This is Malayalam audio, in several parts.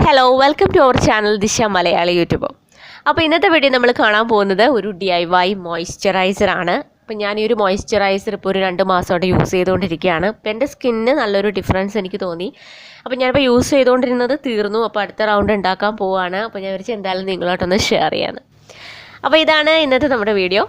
Hello welcome to our channel Disha Malayali YouTube. അപ്പോൾ ഇന്നത്തെ വീഡിയോ നമ്മൾ കാണാൻ പോകുന്നത് ഒരു DIY മോയ്സ്ചറൈസർ ആണ്. അപ്പോൾ ഞാൻ ഈ ഒരു മോയ്സ്ചറൈസർ ഇപ്പോൾ ഒരു 2 മാസമായിട്ട് യൂസ് ചെയ്തുകൊണ്ടിരിക്കുകയാണ്. അപ്പോൾ എൻ്റെ സ്കിന്നിന് നല്ലൊരു ഡിഫറൻസ് എനിക്ക് തോന്നി. അപ്പോൾ ഞാനിപ്പോൾ യൂസ് ചെയ്തുകൊണ്ടിരുന്നത് തീർന്നു. അപ്പോൾ അടുത്ത റൗണ്ട് ഉണ്ടാക്കാൻ പോവുകയാണ്. അപ്പോൾ ഞാൻ വിചാരിച്ചു എന്തായാലും നിങ്ങളായിട്ടൊന്ന് ഷെയർ ചെയ്യാമെന്ന്. അപ്പോൾ ഇതാണ് ഇന്നത്തെ നമ്മുടെ വീഡിയോ.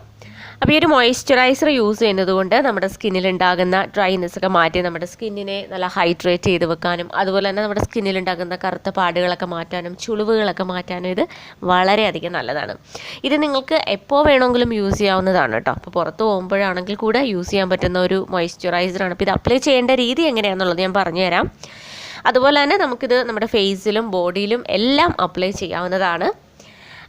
അപ്പോൾ ഈ ഒരു മോയ്സ്ചറൈസർ യൂസ് ചെയ്യുന്നത് കൊണ്ട് നമ്മുടെ സ്കിന്നിലുണ്ടാകുന്ന ഡ്രൈനെസ്സൊക്കെ മാറ്റി നമ്മുടെ സ്കിന്നിനെ നല്ല ഹൈഡ്രേറ്റ് ചെയ്ത് വെക്കാനും അതുപോലെ തന്നെ നമ്മുടെ സ്കിന്നിലുണ്ടാകുന്ന കറുത്ത പാടുകളൊക്കെ മാറ്റാനും ചുളിവുകളൊക്കെ മാറ്റാനും ഇത് വളരെയധികം നല്ലതാണ്. ഇത് നിങ്ങൾക്ക് എപ്പോൾ വേണമെങ്കിലും യൂസ് ചെയ്യാവുന്നതാണ് കേട്ടോ. അപ്പോൾ പുറത്ത് പോകുമ്പോഴാണെങ്കിൽ കൂടെ യൂസ് ചെയ്യാൻ പറ്റുന്ന ഒരു മോയ്സ്ചറൈസറാണ്. അപ്പോൾ ഇത് അപ്ലൈ ചെയ്യേണ്ട രീതി എങ്ങനെയാണെന്നുള്ളത് ഞാൻ പറഞ്ഞുതരാം. അതുപോലെ തന്നെ നമുക്കിത് നമ്മുടെ ഫേസിലും ബോഡിയിലും എല്ലാം അപ്ലൈ ചെയ്യാവുന്നതാണ്.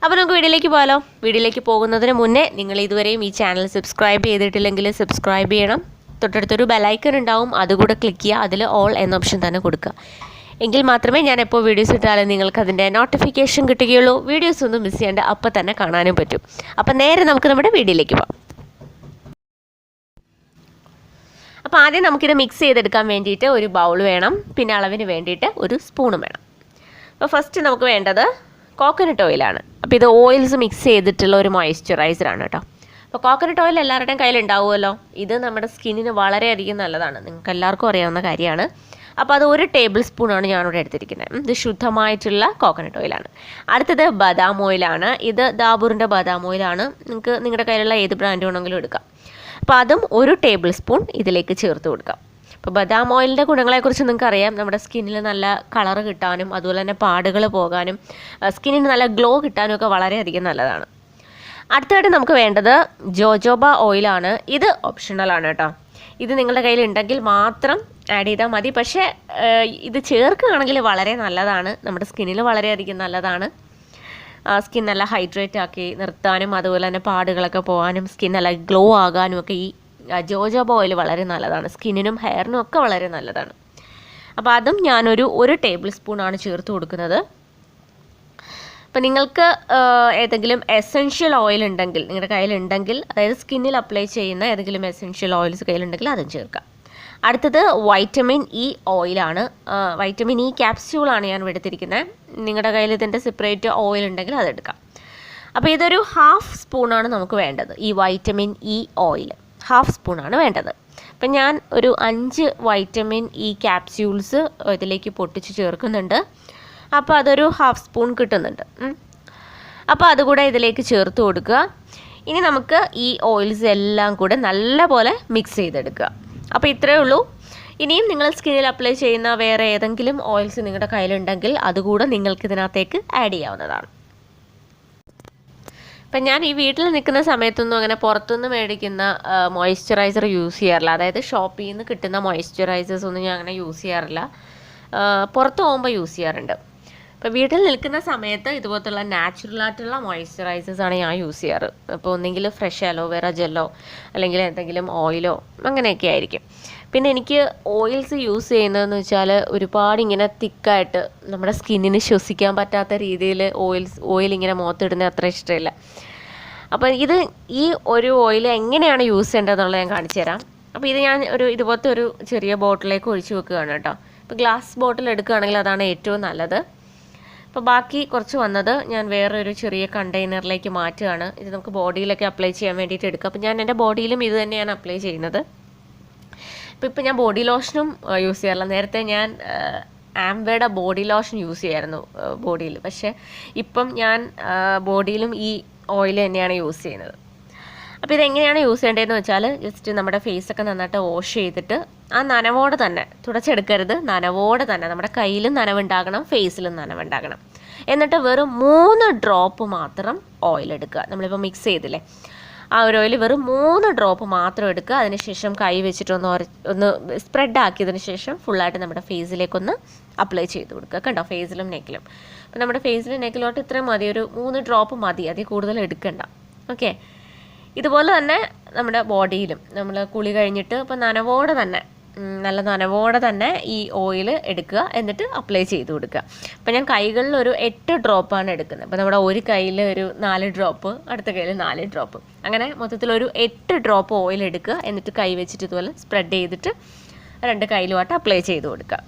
അപ്പോൾ നമുക്ക് വീഡിയോയിലേക്ക് പോകാമല്ലോ. വീഡിയോയിലേക്ക് പോകുന്നതിന് മുന്നേ നിങ്ങൾ ഇതുവരെയും ഈ ചാനൽ സബ്സ്ക്രൈബ് ചെയ്തിട്ടില്ലെങ്കിൽ സബ്സ്ക്രൈബ് ചെയ്യണം. തൊട്ടടുത്തൊരു ബെലൈക്കൺ ഉണ്ടാവും, അതുകൂടെ ക്ലിക്ക് ചെയ്യുക. അതിൽ ഓൾ എന്ന ഓപ്ഷൻ തന്നെ കൊടുക്കുക. എങ്കിൽ മാത്രമേ ഞാൻ എപ്പോൾ വീഡിയോസ് ഇട്ടാലും നിങ്ങൾക്ക് അതിൻ്റെ നോട്ടിഫിക്കേഷൻ കിട്ടുകയുള്ളൂ. വീഡിയോസ് ഒന്നും മിസ് ചെയ്യേണ്ട, അപ്പോൾ തന്നെ കാണാനും പറ്റും. അപ്പോൾ നേരെ നമുക്ക് നമ്മുടെ വീഡിയോയിലേക്ക് പോകാം. അപ്പോൾ ആദ്യം നമുക്കിത് മിക്സ് ചെയ്തെടുക്കാൻ വേണ്ടിയിട്ട് ഒരു ബൗൾ വേണം. പിന്നെ അളവിന് വേണ്ടിയിട്ട് ഒരു സ്പൂണും വേണം. അപ്പോൾ ഫസ്റ്റ് നമുക്ക് വേണ്ടത് കോക്കനട്ട് ഓയിലാണ്. അപ്പോൾ ഇത് ഓയിൽസ് മിക്സ് ചെയ്തിട്ടുള്ള ഒരു മോയ്സ്ചറൈസറാണ് കേട്ടോ. അപ്പോൾ കോക്കനട്ട് ഓയിൽ എല്ലാവരുടെയും കയ്യിലുണ്ടാവുമല്ലോ. ഇത് നമ്മുടെ സ്കിന്നിന് വളരെയധികം നല്ലതാണ്, നിങ്ങൾക്ക് എല്ലാവർക്കും അറിയാവുന്ന കാര്യമാണ്. അപ്പോൾ അത് 1 ടേബിൾ സ്പൂണാണ് ഞാനിവിടെ എടുത്തിരിക്കുന്നത്. ഇത് ശുദ്ധമായിട്ടുള്ള കോക്കനട്ട് ഓയിലാണ്. അടുത്തത് ബദാം ഓയിലാണ്. ഇത് ദാബൂറിൻ്റെ ബദാം ഓയിലാണ്. നിങ്ങൾക്ക് നിങ്ങളുടെ കയ്യിലുള്ള ഏത് ബ്രാൻഡ് വേണമെങ്കിലും എടുക്കാം. അപ്പോൾ അതും 1 ടേബിൾ സ്പൂൺ ഇതിലേക്ക് ചേർത്ത് കൊടുക്കാം. ഇപ്പോൾ ബദാം ഓയിലിൻ്റെ ഗുണങ്ങളെക്കുറിച്ച് നിങ്ങൾക്ക് അറിയാം. നമ്മുടെ സ്കിന്നിൽ നല്ല കളർ കിട്ടാനും അതുപോലെ തന്നെ പാടുകൾ പോകാനും സ്കിന്നിന് നല്ല ഗ്ലോ കിട്ടാനും ഒക്കെ വളരെയധികം നല്ലതാണ്. അടുത്തതായിട്ട് നമുക്ക് വേണ്ടത് ജോജോബ ഓയിലാണ്. ഇത് ഓപ്ഷണലാണ് കേട്ടോ. ഇത് നിങ്ങളുടെ കയ്യിൽ ഉണ്ടെങ്കിൽ മാത്രം ആഡ് ചെയ്താൽ മതി. പക്ഷേ ഇത് ചേർക്കുകയാണെങ്കിൽ വളരെ നല്ലതാണ്, നമ്മുടെ സ്കിന്നിൽ വളരെയധികം നല്ലതാണ്. സ്കിൻ നല്ല ഹൈഡ്രേറ്റ് ആക്കി നിർത്താനും അതുപോലെ തന്നെ പാടുകളൊക്കെ പോകാനും സ്കിൻ നല്ല ഗ്ലോ ആകാനും ഒക്കെ ഈ ജോജോബ ഓയിൽ വളരെ നല്ലതാണ്. സ്കിന്നിനും ഹെയറിനും ഒക്കെ വളരെ നല്ലതാണ്. അപ്പോൾ അതും ഞാനൊരു 1 ടേബിൾ സ്പൂണാണ് ചേർത്ത് കൊടുക്കുന്നത്. അപ്പോൾ നിങ്ങൾക്ക് ഏതെങ്കിലും എസെൻഷ്യൽ ഓയിൽ ഉണ്ടെങ്കിൽ നിങ്ങളുടെ കയ്യിലുണ്ടെങ്കിൽ, അതായത് സ്കിന്നിൽ അപ്ലൈ ചെയ്യുന്ന ഏതെങ്കിലും എസെൻഷ്യൽ ഓയിൽസ് കയ്യിലുണ്ടെങ്കിൽ അതും ചേർക്കാം. അടുത്തത് വൈറ്റമിൻ ഇ ഓയിലാണ്. വൈറ്റമിൻ ഇ ക്യാപ്സ്യൂളാണ് ഞാൻ എടുത്തിരിക്കുന്നത്. നിങ്ങളുടെ കയ്യിൽ ഇതിൻ്റെ സെപ്പറേറ്റ് ഓയിൽ ഉണ്ടെങ്കിൽ അതെടുക്കാം. അപ്പോൾ ഇതൊരു 1/2 സ്പൂണാണ് നമുക്ക് വേണ്ടത്. ഈ വൈറ്റമിൻ ഇ ഓയിൽ 1/2 സ്പൂണാണ് വേണ്ടത്. അപ്പം ഞാൻ ഒരു 5 വൈറ്റമിൻ ഇ ക്യാപ്സ്യൂൾസ് ഇതിലേക്ക് പൊട്ടിച്ച് ചേർക്കുന്നുണ്ട്. അപ്പോൾ അതൊരു 1/2 സ്പൂൺ കിട്ടുന്നുണ്ട്. അപ്പോൾ അതുകൂടെ ഇതിലേക്ക് ചേർത്ത് കൊടുക്കുക. ഇനി നമുക്ക് ഈ ഓയിൽസ് എല്ലാം കൂടെ നല്ലപോലെ മിക്സ് ചെയ്തെടുക്കുക. അപ്പോൾ ഇത്രയേ ഉള്ളൂ. ഇനിയും നിങ്ങൾ സ്കിന്നിൽ അപ്ലൈ ചെയ്യുന്ന വേറെ ഏതെങ്കിലും ഓയിൽസ് നിങ്ങളുടെ കയ്യിലുണ്ടെങ്കിൽ അതുകൂടെ നിങ്ങൾക്ക് ഇതിനകത്തേക്ക് ആഡ് ചെയ്യാവുന്നതാണ്. ഇപ്പം ഞാൻ ഈ വീട്ടിൽ നിൽക്കുന്ന സമയത്തൊന്നും അങ്ങനെ പുറത്തുനിന്ന് മേടിക്കുന്ന മോയ്സ്ചറൈസർ യൂസ് ചെയ്യാറില്ല. അതായത് ഷോപ്പിൽ നിന്ന് കിട്ടുന്ന മോയ്സ്ചറൈസേഴ്സ് ഒന്നും ഞാൻ അങ്ങനെ യൂസ് ചെയ്യാറില്ല. പുറത്ത് പോകുമ്പോൾ യൂസ് ചെയ്യാറുണ്ട്. ഇപ്പോൾ വീട്ടിൽ നിൽക്കുന്ന സമയത്ത് ഇതുപോലത്തുള്ള നാച്ചുറലായിട്ടുള്ള മോയ്സ്ചറൈസേഴ്സാണ് ഞാൻ യൂസ് ചെയ്യാറ്. അപ്പോൾ ഒന്നെങ്കിൽ ഫ്രഷ് അലോവേറ ജെല്ലോ അല്ലെങ്കിൽ എന്തെങ്കിലും ഓയിലോ അങ്ങനെയൊക്കെ ആയിരിക്കും. പിന്നെ എനിക്ക് ഓയിൽസ് യൂസ് ചെയ്യുന്നതെന്ന് വെച്ചാൽ ഒരുപാട് ഇങ്ങനെ തിക്കായിട്ട് നമ്മുടെ സ്കിന്നിന് ശ്വസിക്കാൻ പറ്റാത്ത രീതിയിൽ ഓയിൽ ഇങ്ങനെ മുഖത്തിടുന്നത് അത്ര ഇഷ്ടമില്ല. അപ്പോൾ ഈ ഒരു ഓയിൽ എങ്ങനെയാണ് യൂസ് ചെയ്യേണ്ടതെന്നുള്ളത് ഞാൻ കാണിച്ചു തരാം. അപ്പോൾ ഇത് ഞാൻ ഇതുപോലത്തെ ഒരു ചെറിയ ബോട്ടിലേക്ക് ഒഴിച്ച് വെക്കുകയാണ് കേട്ടോ. ഇപ്പോൾ ഗ്ലാസ് ബോട്ടിൽ എടുക്കുകയാണെങ്കിൽ അതാണ് ഏറ്റവും നല്ലത്. അപ്പോൾ ബാക്കി കുറച്ച് വന്നത് ഞാൻ വേറൊരു ചെറിയ കണ്ടെയ്നറിലേക്ക് മാറ്റുകയാണ്. ഇത് നമുക്ക് ബോഡിയിലൊക്കെ അപ്ലൈ ചെയ്യാൻ വേണ്ടിയിട്ട് എടുക്കുക. അപ്പോൾ ഞാൻ എൻ്റെ ബോഡിയിലും ഇത് തന്നെയാണ് അപ്ലൈ ചെയ്യുന്നത്. ഇപ്പോൾ ഞാൻ ബോഡി ലോഷനും യൂസ് ചെയ്യാറില്ല. നേരത്തെ ഞാൻ ആംവയുടെ ബോഡി ലോഷൻ യൂസ് ചെയ്യായിരുന്നു ബോഡിയിൽ. പക്ഷേ ഇപ്പം ഞാൻ ബോഡിയിലും ഈ ഓയിൽ തന്നെയാണ് യൂസ് ചെയ്യുന്നത്. അപ്പോൾ ഇതെങ്ങനെയാണ് യൂസ് ചെയ്യേണ്ടതെന്ന് വെച്ചാൽ ജസ്റ്റ് നമ്മുടെ ഫേസൊക്കെ നന്നായിട്ട് വാഷ് ചെയ്തിട്ട് ആ നനവോടെ തന്നെ തുടച്ചെടുക്കരുത്. നനവോടെ തന്നെ നമ്മുടെ കയ്യിലും നനവുണ്ടാകണം, ഫേസിലും നനവുണ്ടാകണം. എന്നിട്ട് വെറും 3 ഡ്രോപ്പ് മാത്രം ഓയിൽ എടുക്കുക. നമ്മളിപ്പോൾ മിക്സ് ചെയ്തില്ലേ, ആ ഒരു ഓയിൽ വെറും 3 ഡ്രോപ്പ് മാത്രം എടുക്കുക. അതിനുശേഷം കൈ വെച്ചിട്ട് ഒന്ന് സ്പ്രെഡ് ആക്കിയതിന് ശേഷം ഫുള്ളായിട്ട് നമ്മുടെ ഫേസിലേക്കൊന്ന് അപ്ലൈ ചെയ്ത് കൊടുക്കുക. കണ്ടോ, ഫേസിലും നെക്കിലും. അപ്പോൾ നമ്മുടെ ഫേസിലും നെക്കിലോട്ട് ഇത്രയും മതി, ഒരു 3 ഡ്രോപ്പ് മതി, അതിൽ കൂടുതൽ എടുക്കണ്ട. ഓക്കെ. ഇതുപോലെ തന്നെ നമ്മുടെ ബോഡിയിലും നമ്മൾ കുളി കഴിഞ്ഞിട്ട് ഇപ്പോൾ നല്ല നനവോടെ തന്നെ ഈ ഓയിൽ എടുക്കുക. എന്നിട്ട് അപ്ലൈ ചെയ്ത് കൊടുക്കുക. അപ്പോൾ ഞാൻ കൈകളിൽ ഒരു 8 ഡ്രോപ്പാണ് എടുക്കുന്നത്. അപ്പോൾ നമ്മുടെ ഒരു കയ്യിൽ ഒരു 4 ഡ്രോപ്പ്, അടുത്ത കയ്യിൽ 4 ഡ്രോപ്പ്, അങ്ങനെ മൊത്തത്തിലൊരു 8 ഡ്രോപ്പ് ഓയിൽ എടുക്കുക. എന്നിട്ട് കൈ വെച്ചിട്ട് ഇതുപോലെ സ്പ്രെഡ് ചെയ്തിട്ട് 2 കയ്യിലുമായിട്ട് അപ്ലൈ ചെയ്ത് കൊടുക്കുക.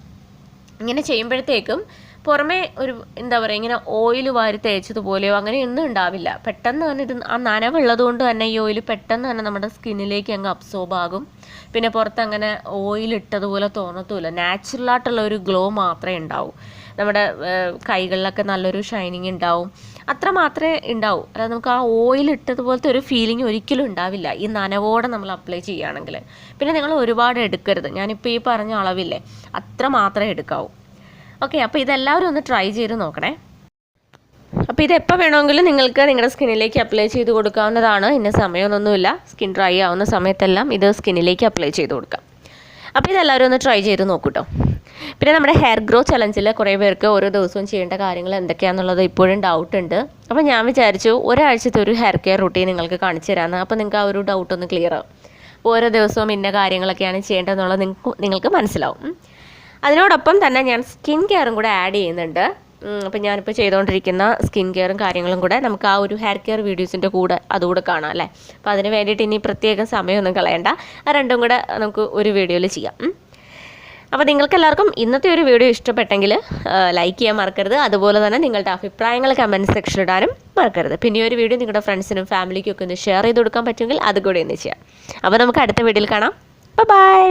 ഇങ്ങനെ ചെയ്യുമ്പോഴത്തേക്കും പുറമേ ഒരു എന്താ പറയുക ഇങ്ങനെ ഓയിൽ വാരി തേച്ചതുപോലെയോ അങ്ങനെയൊന്നും ഉണ്ടാവില്ല. പെട്ടെന്ന് തന്നെ ഇത് ആ നനവുള്ളത് കൊണ്ട് തന്നെ ഈ ഓയിൽ പെട്ടെന്ന് തന്നെ നമ്മുടെ സ്കിന്നിലേക്ക് അങ്ങ് അബ്സോർബ് ആകും. പിന്നെ പുറത്ത് അങ്ങനെ ഓയിൽ ഇട്ടതുപോലെ തോന്നത്തുമില്ല. നാച്ചുറലായിട്ടുള്ള ഒരു ഗ്ലോ മാത്രമേ ഉണ്ടാവൂ. നമ്മുടെ കൈകളിലൊക്കെ നല്ലൊരു ഷൈനിങ് ഉണ്ടാവും. അത്ര മാത്രമേ ഉണ്ടാവൂ. അല്ലാതെ നമുക്ക് ആ ഓയിൽ ഇട്ടതുപോലത്തെ ഒരു ഫീലിംഗ് ഒരിക്കലും ഉണ്ടാവില്ല ഈ നനവോടെ നമ്മൾ അപ്ലൈ ചെയ്യുകയാണെങ്കിൽ. പിന്നെ നിങ്ങൾ ഒരുപാട് എടുക്കരുത്. ഞാനിപ്പോൾ ഈ പറഞ്ഞ അളവില്ലേ അത്ര മാത്രമേ എടുക്കാവൂ. ഓക്കെ, അപ്പോൾ ഇതെല്ലാവരും ഒന്ന് ട്രൈ ചെയ്ത് നോക്കണേ. അപ്പോൾ ഇതെപ്പോൾ വേണമെങ്കിലും നിങ്ങൾക്ക് നിങ്ങളുടെ സ്കിന്നിലേക്ക് അപ്ലൈ ചെയ്ത് കൊടുക്കാവുന്നതാണ്. ഇന്ന സമയമൊന്നുമില്ല. സ്കിൻ ഡ്രൈ ആവുന്ന സമയത്തെല്ലാം ഇത് സ്കിന്നിലേക്ക് അപ്ലൈ ചെയ്ത് കൊടുക്കാം. അപ്പോൾ ഇതെല്ലാവരും ഒന്ന് ട്രൈ ചെയ്ത് നോക്കൂട്ടോ. പിന്നെ നമ്മുടെ ഹെയർ ഗ്രോ ചലഞ്ചിൽ കുറേ പേർക്ക് ഓരോ ദിവസവും ചെയ്യേണ്ട കാര്യങ്ങൾ എന്തൊക്കെയാണെന്നുള്ളത് ഇപ്പോഴും ഡൗട്ട് ഉണ്ട്. അപ്പോൾ ഞാൻ വിചാരിച്ചു ഒരാഴ്ചത്തെ ഒരു ഹെയർ കെയർ റൂട്ടീൻ നിങ്ങൾക്ക് കാണിച്ചു തരാമെന്ന്. അപ്പോൾ നിങ്ങൾക്ക് ആ ഒരു ഡൗട്ട് ഒന്ന് ക്ലിയർ ആവും. ഓരോ ദിവസവും ഇന്ന കാര്യങ്ങളൊക്കെയാണ് ചെയ്യേണ്ടതെന്നുള്ളത് നിങ്ങൾക്ക് മനസ്സിലാവും. അതിനോടൊപ്പം തന്നെ ഞാൻ സ്കിൻ കെയറും കൂടെ ആഡ് ചെയ്യുന്നുണ്ട്. അപ്പോൾ ഞാനിപ്പോൾ ചെയ്തുകൊണ്ടിരിക്കുന്ന സ്കിൻ കെയറും കാര്യങ്ങളും കൂടെ നമുക്ക് ആ ഒരു ഹെയർ കെയർ വീഡിയോസിൻ്റെ കൂടെ അതുകൂടെ കാണാം അല്ലേ. അപ്പോൾ അതിന് വേണ്ടിയിട്ട് ഇനി പ്രത്യേകം സമയമൊന്നും കളയണ്ട. ആ രണ്ടും കൂടെ നമുക്ക് ഒരു വീഡിയോയിൽ ചെയ്യാം. അപ്പോൾ നിങ്ങൾക്ക് എല്ലാവർക്കും ഇന്നത്തെ ഒരു വീഡിയോ ഇഷ്ടപ്പെട്ടെങ്കിൽ ലൈക്ക് ചെയ്യാൻ മറക്കരുത്. അതുപോലെ തന്നെ നിങ്ങളുടെ അഭിപ്രായങ്ങൾ കമൻറ്റ് സെക്ഷനിൽ ഇടാനും മറക്കരുത്. പിന്നെ ഈ ഒരു വീഡിയോ നിങ്ങളുടെ ഫ്രണ്ട്സിനും ഫാമിലിക്കും ഒക്കെ ഒന്ന് ഷെയർ ചെയ്ത് കൊടുക്കാൻ പറ്റുമെങ്കിൽ അതുകൂടെ ഒന്ന് ചെയ്യാം. അപ്പോൾ നമുക്ക് അടുത്ത വീഡിയോയിൽ കാണാം. ബൈ.